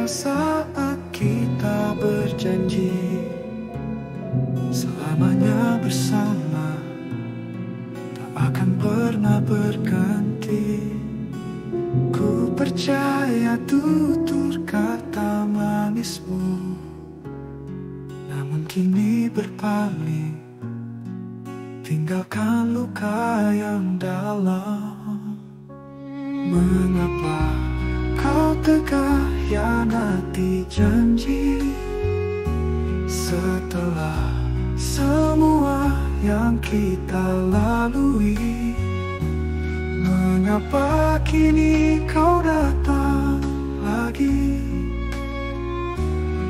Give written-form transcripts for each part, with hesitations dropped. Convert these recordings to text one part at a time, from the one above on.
saat kita berjanji selamanya bersama, tak akan pernah berganti. Ku percaya tutur kata manismu, namun kini berpaling, tinggalkan luka yang dalam. Mengapa kau tega hianati janji setelah semua yang kita lalui? Mengapa kini kau datang lagi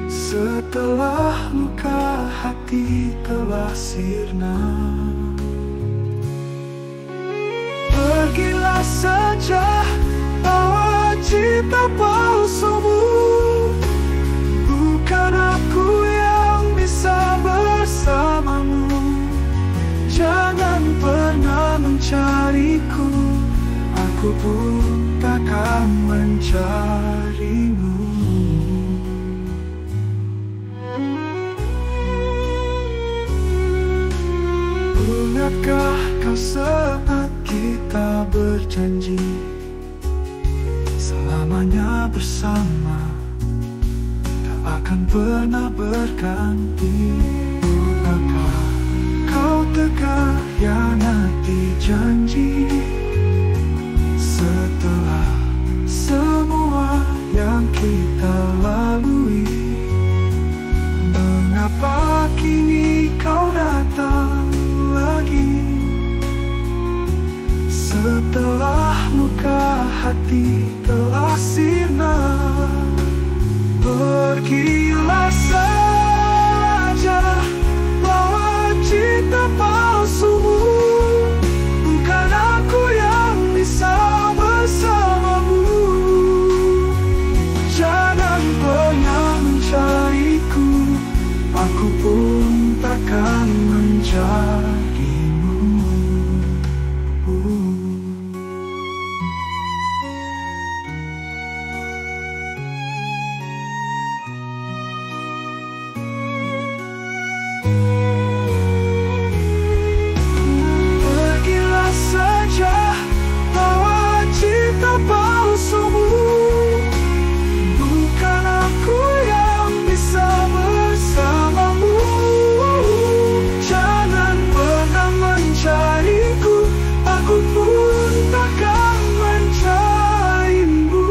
setelah luka hati telah sirna? Pergilah saja, bawa cinta palsumu. Bukan aku yang bisa bersamamu. Jangan pernah mencariku, aku pun takkan mencarimu. Ingatkah kau saat kita berjanji selamanya bersama, tak akan pernah berganti? Mengapa kau tega hianati janji setelah semua yang kita lalui? Mengapa kini kau datang lagi setelah luka hati telah sirna? Pergilah saja, bawa cinta palsumu. Bukan aku yang bisa bersamamu. Jangan pernah mencariku, aku pun takkan mencarimu. Pergilah saja, bawa cinta palsumu. Bukan aku yang bisa bersamamu. Jangan pernah mencariku, aku pun takkan mencarimu.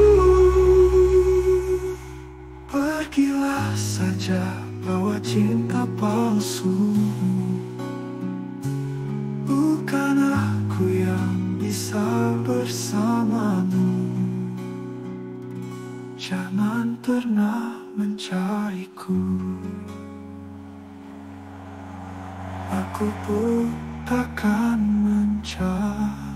Pergilah saja, bawa cinta palsumu. Bukan aku yang bisa bersamamu. Jangan pernah mencariku, aku pun takkan mencarimu.